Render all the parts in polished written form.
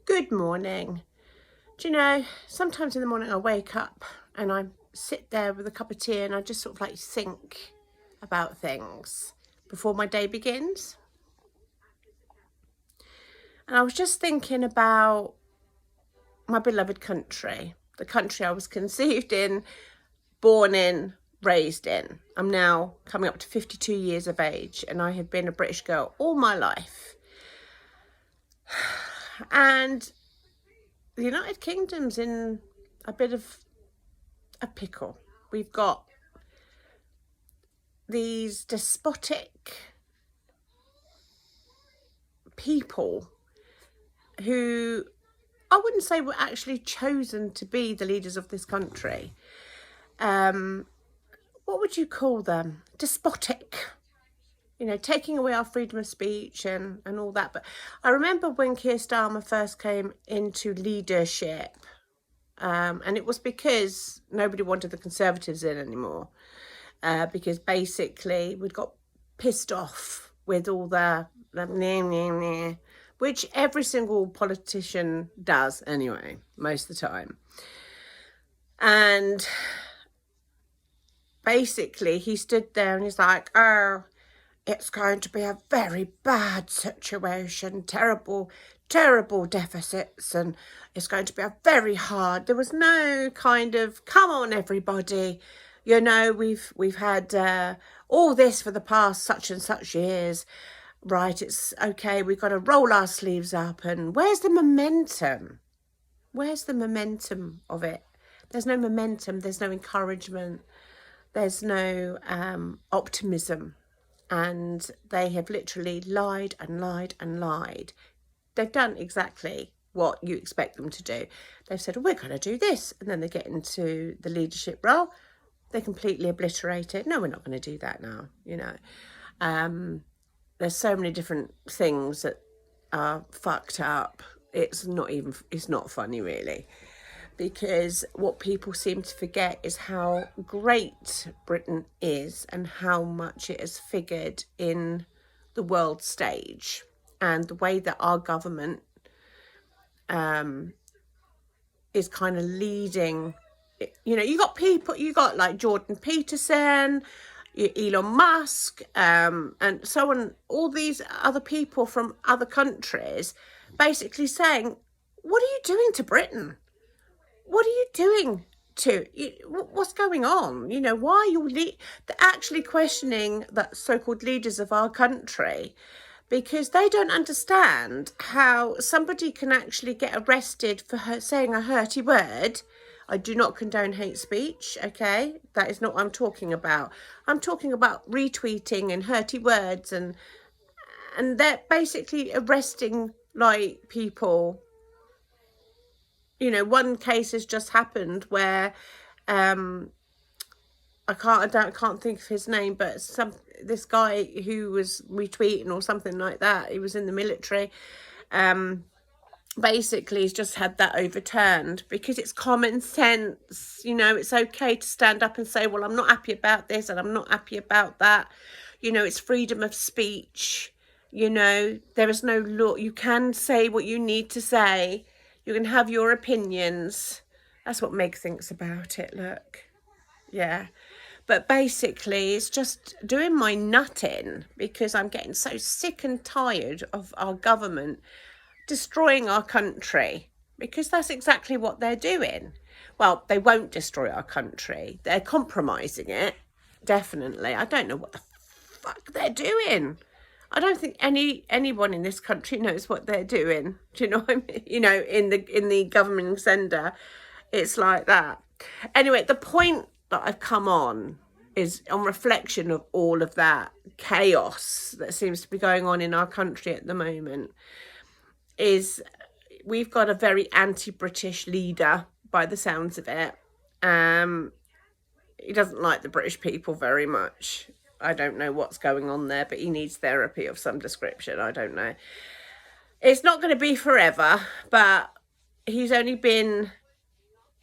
Good morning. Do you know, sometimes in the morning I wake up and I sit there with a cup of tea and I just sort of like think about things before my day begins. And I was just thinking about my beloved country, the country I was conceived in, born in, raised in. I'm now coming up to 52 years of age and I have been a British girl all my life. And the United Kingdom's in a bit of a pickle. We've got these despotic people who I wouldn't say were actually chosen to be the leaders of this country. What would you call them? Despotic. You know, taking away our freedom of speech and all that. But I remember when Keir Starmer first came into leadership, and it was because nobody wanted the Conservatives in anymore, because basically we'd got pissed off with all the which every single politician does anyway, most of the time. And basically he stood there and he's like, oh, it's going to be a very bad situation, terrible deficits, and it's going to be a very hard. There was no kind of, come on everybody, you know, we've had all this for the past such and such years, right? It's okay, we've got to roll our sleeves up. And where's the momentum? Where's the momentum of it? There's no momentum, there's no encouragement, there's no optimism. And they have literally lied and lied and lied. They've done exactly what you expect them to do. They've said, oh, we're going to do this. And then they get into the leadership role. They completely obliterate it. No, we're not going to do that now, you know. There's so many different things that are fucked up. It's not funny, really. Because what people seem to forget is how great Britain is and how much it has figured in the world stage, and the way that our government is kind of leading. You know, you got like Jordan Peterson, Elon Musk, and so on, all these other people from other countries basically saying, what are you doing to Britain? What are you doing to, what's going on? You know, why are you they're actually questioning the so-called leaders of our country, because they don't understand how somebody can actually get arrested for saying a hurty word. I do not condone hate speech, okay? That is not what I'm talking about. I'm talking about retweeting and hurty words, and they're basically arresting like people. You know, one case has just happened where I can't think of his name, but this guy who was retweeting or something like that, he was in the military, basically he's just had that overturned because it's common sense. You know, it's okay to stand up and say, well, I'm not happy about this and I'm not happy about that. You know, it's freedom of speech. You know, there is no law. You can say what you need to say. You can have your opinions. That's what Meg thinks about it, look. Yeah. But basically, it's just doing my nut in, because I'm getting so sick and tired of our government destroying our country, because that's exactly what they're doing. Well, they won't destroy our country. They're compromising it, definitely. I don't know what the fuck they're doing. I don't think anyone in this country knows what they're doing. Do you know what I mean? You know, in the governing centre, it's like that. Anyway, the point that I've come on is on reflection of all of that chaos that seems to be going on in our country at the moment. Is we've got a very anti-British leader by the sounds of it. He doesn't like the British people very much. I don't know what's going on there, but he needs therapy of some description. I don't know. It's not going to be forever, but he's only been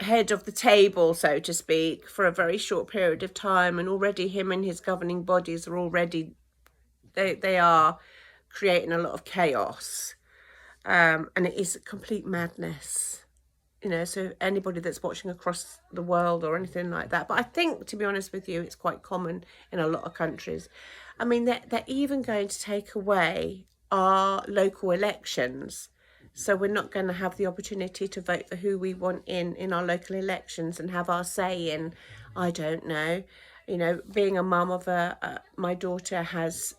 head of the table, so to speak, for a very short period of time, and already him and his governing bodies are already, they are creating a lot of chaos. And it is complete madness. You know, so anybody that's watching across the world or anything like that. But I think, to be honest with you, it's quite common in a lot of countries. I mean, they're even going to take away our local elections. So we're not going to have the opportunity to vote for who we want in our local elections and have our say in, I don't know, you know, being a mum of my daughter has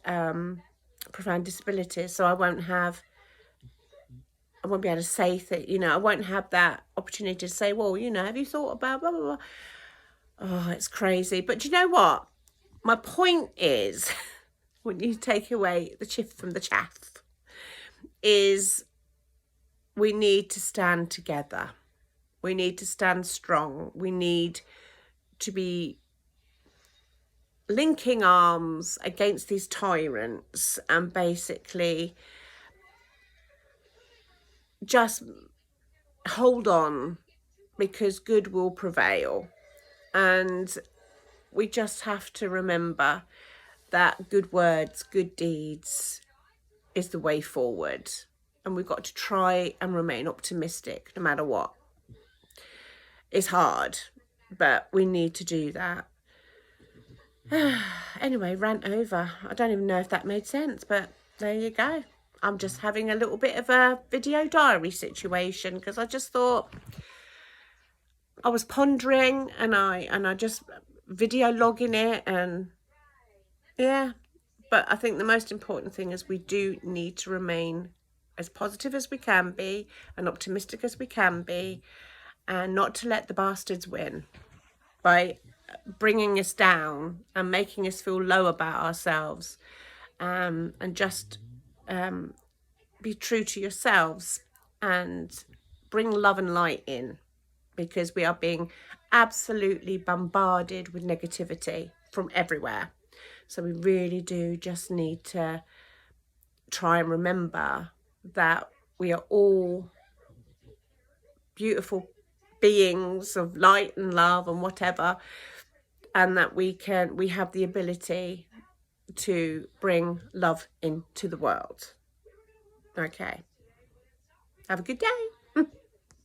profound disabilities, so I won't be able to say that, you know, I won't have that opportunity to say, well, you know, have you thought about blah, blah, blah. Oh, it's crazy. But do you know what? My point is, when you take away the chiff from the chaff, is we need to stand together. We need to stand strong. We need to be linking arms against these tyrants and basically just hold on, because good will prevail. And we just have to remember that good words, good deeds is the way forward. And we've got to try and remain optimistic no matter what. It's hard, but we need to do that. Anyway, rant over. I don't even know if that made sense, but there you go. I'm just having a little bit of a video diary situation, because I just thought, I was pondering and I just video logging it, and yeah. But I think the most important thing is we do need to remain as positive as we can be and optimistic as we can be, and not to let the bastards win by bringing us down and making us feel low about ourselves, and just be true to yourselves and bring love and light in, because we are being absolutely bombarded with negativity from everywhere. So we really do just need to try and remember that we are all beautiful beings of light and love and whatever, and that we have the ability to bring love into the world. Okay. Have a good day.